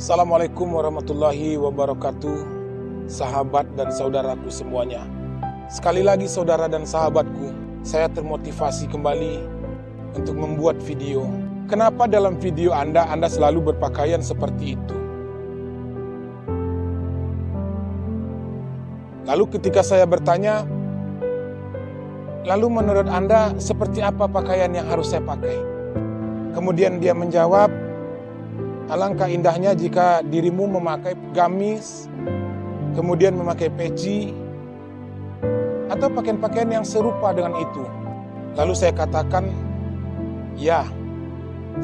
Assalamualaikum warahmatullahi wabarakatuh, sahabat dan saudaraku semuanya. Sekali lagi saudara dan sahabatku, saya termotivasi kembali untuk membuat video. Kenapa dalam video Anda selalu berpakaian seperti itu? Lalu ketika saya bertanya, lalu menurut Anda seperti apa pakaian yang harus saya pakai? Kemudian dia menjawab, alangkah indahnya jika dirimu memakai gamis, kemudian memakai peci, atau pakaian-pakaian yang serupa dengan itu. Lalu saya katakan, ya,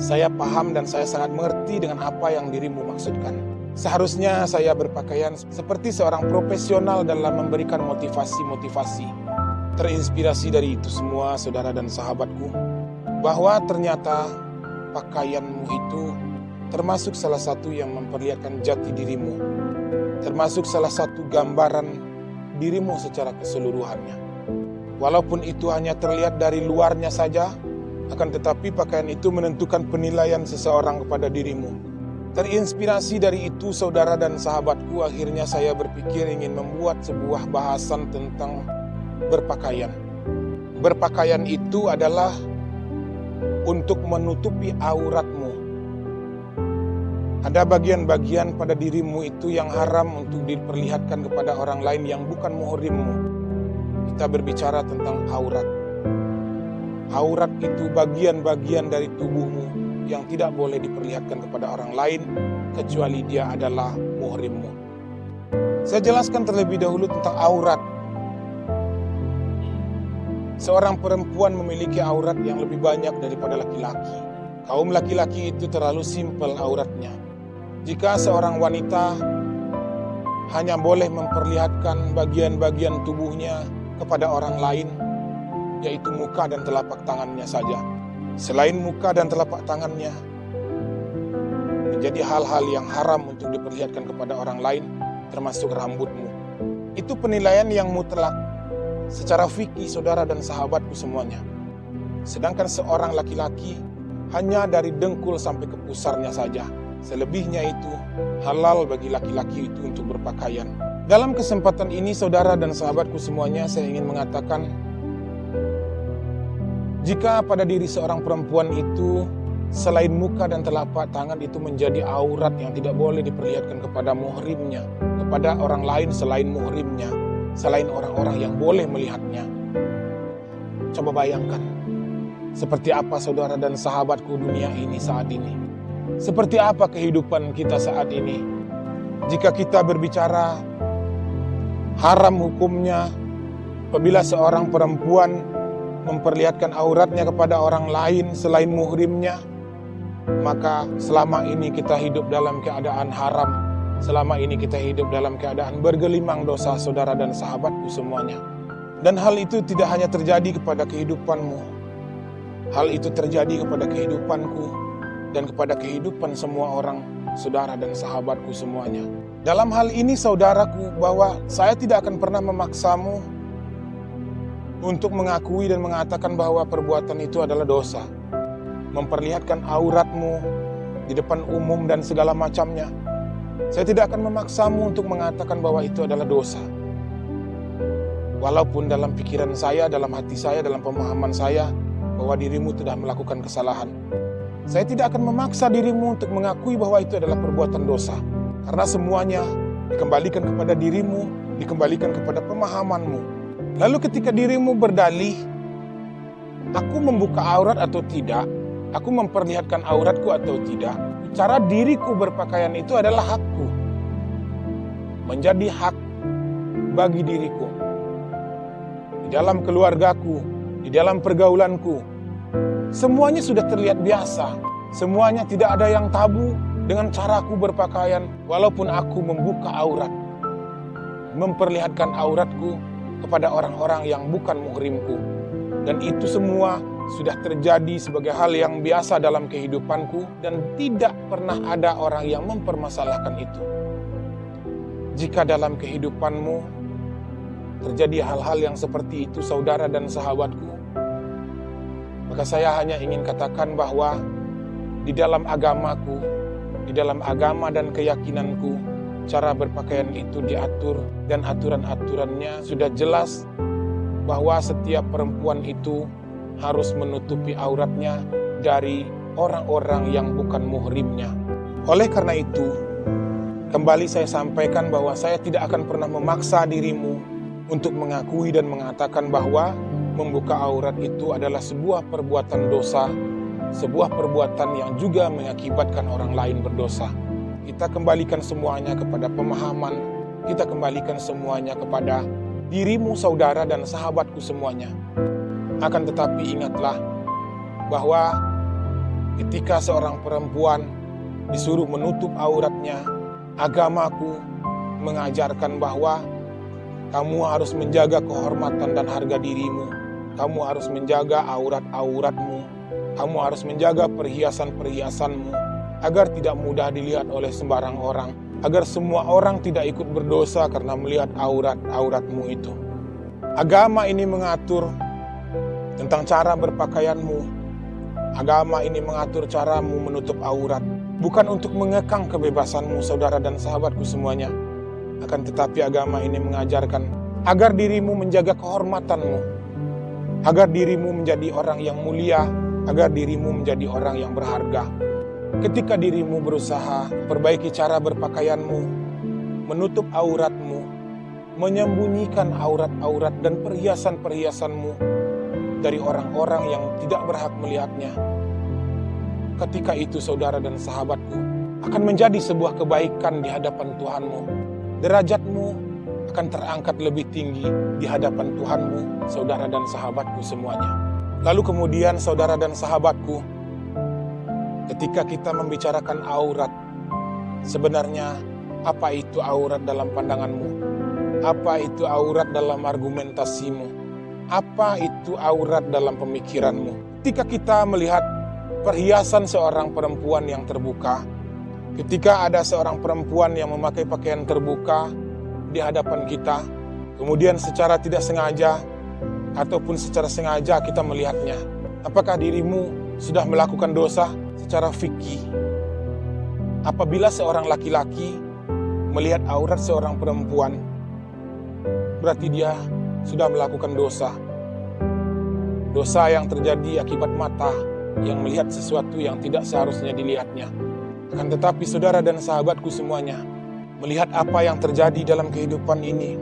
saya paham dan saya sangat mengerti dengan apa yang dirimu maksudkan. Seharusnya saya berpakaian seperti seorang profesional dalam memberikan motivasi-motivasi. Terinspirasi dari itu semua saudara dan sahabatku, bahwa ternyata pakaianmu itu termasuk salah satu yang memperlihatkan jati dirimu, termasuk salah satu gambaran dirimu secara keseluruhannya. Walaupun itu hanya terlihat dari luarnya saja, akan tetapi pakaian itu menentukan penilaian seseorang kepada dirimu. Terinspirasi dari itu saudara dan sahabatku, akhirnya saya berpikir ingin membuat sebuah bahasan tentang berpakaian. Berpakaian itu adalah untuk menutupi auratmu. Ada bagian-bagian pada dirimu itu yang haram untuk diperlihatkan kepada orang lain yang bukan muhrimmu. Kita berbicara tentang aurat. Aurat itu bagian-bagian dari tubuhmu yang tidak boleh diperlihatkan kepada orang lain kecuali dia adalah muhrimmu. Saya jelaskan terlebih dahulu tentang aurat. Seorang perempuan memiliki aurat yang lebih banyak daripada laki-laki. Kaum laki-laki itu terlalu simpel auratnya. Jika seorang wanita hanya boleh memperlihatkan bagian-bagian tubuhnya kepada orang lain, yaitu muka dan telapak tangannya saja. Selain muka dan telapak tangannya, menjadi hal-hal yang haram untuk diperlihatkan kepada orang lain, termasuk rambutmu. Itu penilaian yang mutlak secara fikih saudara dan sahabatku semuanya. Sedangkan seorang laki-laki hanya dari dengkul sampai ke pusarnya saja. Selebihnya itu halal bagi laki-laki itu untuk berpakaian. Dalam kesempatan ini saudara dan sahabatku semuanya, saya ingin mengatakan, jika pada diri seorang perempuan itu selain muka dan telapak tangan itu menjadi aurat yang tidak boleh diperlihatkan kepada muhrimnya, kepada orang lain selain muhrimnya, selain orang-orang yang boleh melihatnya. Coba bayangkan, seperti apa saudara dan sahabatku dunia ini saat ini. Seperti apa kehidupan kita saat ini? Jika kita berbicara haram hukumnya apabila seorang perempuan memperlihatkan auratnya kepada orang lain selain muhrimnya, maka selama ini kita hidup dalam keadaan haram. Selama ini kita hidup dalam keadaan bergelimang dosa saudara dan sahabatku semuanya. Dan hal itu tidak hanya terjadi kepada kehidupanmu. Hal itu terjadi kepada kehidupanku dan kepada kehidupan semua orang, saudara dan sahabatku semuanya. Dalam hal ini saudaraku, bahwa saya tidak akan pernah memaksamu untuk mengakui dan mengatakan bahwa perbuatan itu adalah dosa. Memperlihatkan auratmu di depan umum dan segala macamnya. Saya tidak akan memaksamu untuk mengatakan bahwa itu adalah dosa. Walaupun dalam pikiran saya, dalam hati saya, dalam pemahaman saya, bahwa dirimu telah melakukan kesalahan. Saya tidak akan memaksa dirimu untuk mengakui bahwa itu adalah perbuatan dosa. Karena semuanya dikembalikan kepada dirimu, dikembalikan kepada pemahamanmu. Lalu ketika dirimu berdalih, aku membuka aurat atau tidak, aku memperlihatkan auratku atau tidak, cara diriku berpakaian itu adalah hakku. Menjadi hak bagi diriku. Di dalam keluargaku, di dalam pergaulanku, semuanya sudah terlihat biasa. Semuanya tidak ada yang tabu dengan caraku berpakaian. Walaupun aku membuka aurat, memperlihatkan auratku kepada orang-orang yang bukan muhrimku. Dan itu semua sudah terjadi sebagai hal yang biasa dalam kehidupanku. Dan tidak pernah ada orang yang mempermasalahkan itu. Jika dalam kehidupanmu terjadi hal-hal yang seperti itu saudara dan sahabatku, maka saya hanya ingin katakan bahwa di dalam agamaku di dalam agama dan keyakinanku, cara berpakaian itu diatur dan aturan-aturannya sudah jelas bahwa setiap perempuan itu harus menutupi auratnya dari orang-orang yang bukan muhrimnya. Oleh karena itu, kembali saya sampaikan bahwa saya tidak akan pernah memaksa dirimu untuk mengakui dan mengatakan bahwa membuka aurat itu adalah sebuah perbuatan dosa, sebuah perbuatan yang juga mengakibatkan orang lain berdosa. Kita kembalikan semuanya kepada pemahaman, kita kembalikan semuanya kepada dirimu, saudara dan sahabatku semuanya. Akan tetapi ingatlah bahwa ketika seorang perempuan disuruh menutup auratnya, agamaku mengajarkan bahwa kamu harus menjaga kehormatan dan harga dirimu. Kamu harus menjaga aurat-auratmu. Kamu harus menjaga perhiasan-perhiasanmu agar tidak mudah dilihat oleh sembarang orang. Agar semua orang tidak ikut berdosa karena melihat aurat-auratmu itu. Agama ini mengatur tentang cara berpakaianmu. Agama ini mengatur caramu menutup aurat. Bukan untuk mengekang kebebasanmu, saudara dan sahabatku semuanya. Akan tetapi agama ini mengajarkan agar dirimu menjaga kehormatanmu. Agar dirimu menjadi orang yang mulia. Agar dirimu menjadi orang yang berharga. Ketika dirimu berusaha perbaiki cara berpakaianmu, menutup auratmu, menyembunyikan aurat-aurat dan perhiasan-perhiasanmu dari orang-orang yang tidak berhak melihatnya. Ketika itu saudara dan sahabatku akan menjadi sebuah kebaikan di hadapan Tuhanmu. Derajatmu akan terangkat lebih tinggi di hadapan Tuhanmu, saudara dan sahabatku semuanya. Lalu kemudian saudara dan sahabatku, ketika kita membicarakan aurat, sebenarnya apa itu aurat dalam pandanganmu? Apa itu aurat dalam argumentasimu? Apa itu aurat dalam pemikiranmu? Ketika kita melihat perhiasan seorang perempuan yang terbuka, ketika ada seorang perempuan yang memakai pakaian terbuka di hadapan kita, kemudian secara tidak sengaja ataupun secara sengaja kita melihatnya, apakah dirimu sudah melakukan dosa secara fikih? Apabila seorang laki-laki melihat aurat seorang perempuan, berarti dia sudah melakukan dosa. Dosa yang terjadi akibat mata yang melihat sesuatu yang tidak seharusnya dilihatnya. Akan tetapi saudara dan sahabatku semuanya, melihat apa yang terjadi dalam kehidupan ini,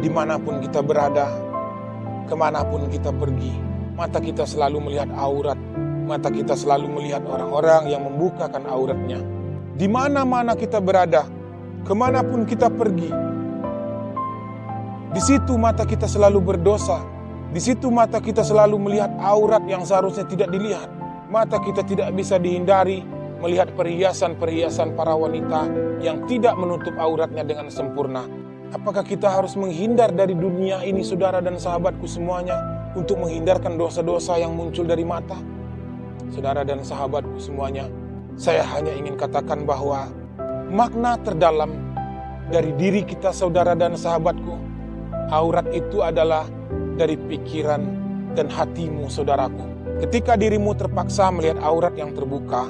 dimanapun kita berada, kemanapun kita pergi, mata kita selalu melihat aurat. Mata kita selalu melihat orang-orang yang membukakan auratnya. Di mana-mana kita berada, kemanapun kita pergi, di situ mata kita selalu berdosa. Di situ mata kita selalu melihat aurat yang seharusnya tidak dilihat. Mata kita tidak bisa dihindari melihat perhiasan-perhiasan para wanita yang tidak menutup auratnya dengan sempurna. Apakah kita harus menghindar dari dunia ini, saudara dan sahabatku semuanya, untuk menghindarkan dosa-dosa yang muncul dari mata? Saudara dan sahabatku semuanya, saya hanya ingin katakan bahwa makna terdalam dari diri kita, saudara dan sahabatku, aurat itu adalah dari pikiran dan hatimu, saudaraku. Ketika dirimu terpaksa melihat aurat yang terbuka,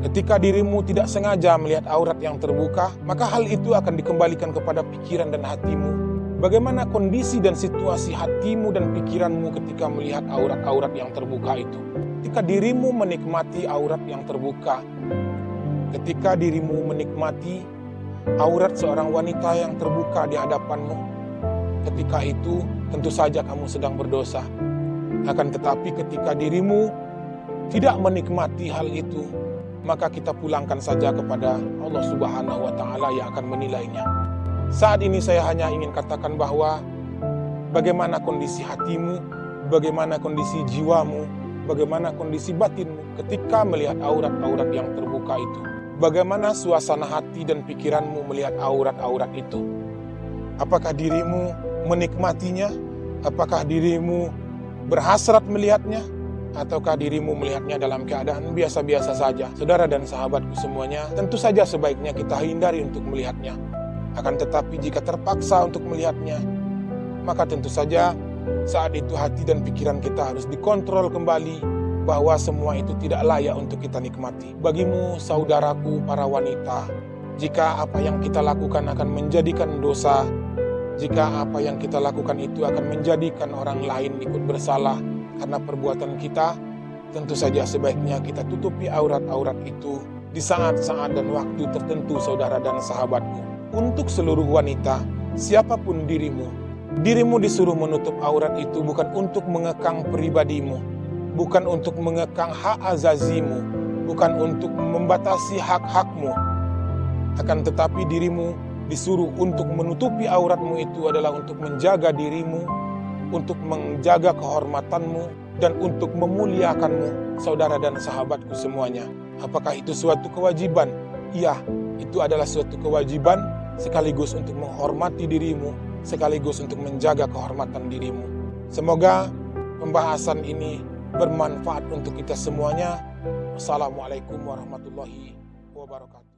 ketika dirimu tidak sengaja melihat aurat yang terbuka, maka hal itu akan dikembalikan kepada pikiran dan hatimu. Bagaimana kondisi dan situasi hatimu dan pikiranmu ketika melihat aurat-aurat yang terbuka itu? Ketika dirimu menikmati aurat yang terbuka, ketika dirimu menikmati aurat seorang wanita yang terbuka di hadapanmu, ketika itu tentu saja kamu sedang berdosa. Akan tetapi ketika dirimu tidak menikmati hal itu, maka kita pulangkan saja kepada Allah Subhanahu wa Ta'ala yang akan menilainya. Saat ini saya hanya ingin katakan bahwa bagaimana kondisi hatimu, bagaimana kondisi jiwamu, bagaimana kondisi batinmu ketika melihat aurat-aurat yang terbuka itu. Bagaimana suasana hati dan pikiranmu melihat aurat-aurat itu. Apakah dirimu menikmatinya? Apakah dirimu berhasrat melihatnya? Ataukah dirimu melihatnya dalam keadaan biasa-biasa saja? Saudara dan sahabatku semuanya, tentu saja sebaiknya kita hindari untuk melihatnya. Akan tetapi jika terpaksa untuk melihatnya, maka tentu saja saat itu hati dan pikiran kita harus dikontrol kembali, bahwa semua itu tidak layak untuk kita nikmati. Bagimu, saudaraku, para wanita, jika apa yang kita lakukan akan menjadikan dosa, jika apa yang kita lakukan itu akan menjadikan orang lain ikut bersalah karena perbuatan kita, tentu saja sebaiknya kita tutupi aurat-aurat itu di saat-saat dan waktu tertentu, saudara dan sahabatku. Untuk seluruh wanita, siapapun dirimu disuruh menutup aurat itu bukan untuk mengekang pribadimu, bukan untuk mengekang hak azazimu, bukan untuk membatasi hak-hakmu. Akan tetapi dirimu disuruh untuk menutupi auratmu itu adalah untuk menjaga dirimu, untuk menjaga kehormatanmu, dan untuk memuliakanmu, saudara dan sahabatku semuanya. Apakah itu suatu kewajiban? Iya, itu adalah suatu kewajiban sekaligus untuk menghormati dirimu, sekaligus untuk menjaga kehormatan dirimu. Semoga pembahasan ini bermanfaat untuk kita semuanya. Wassalamualaikum warahmatullahi wabarakatuh.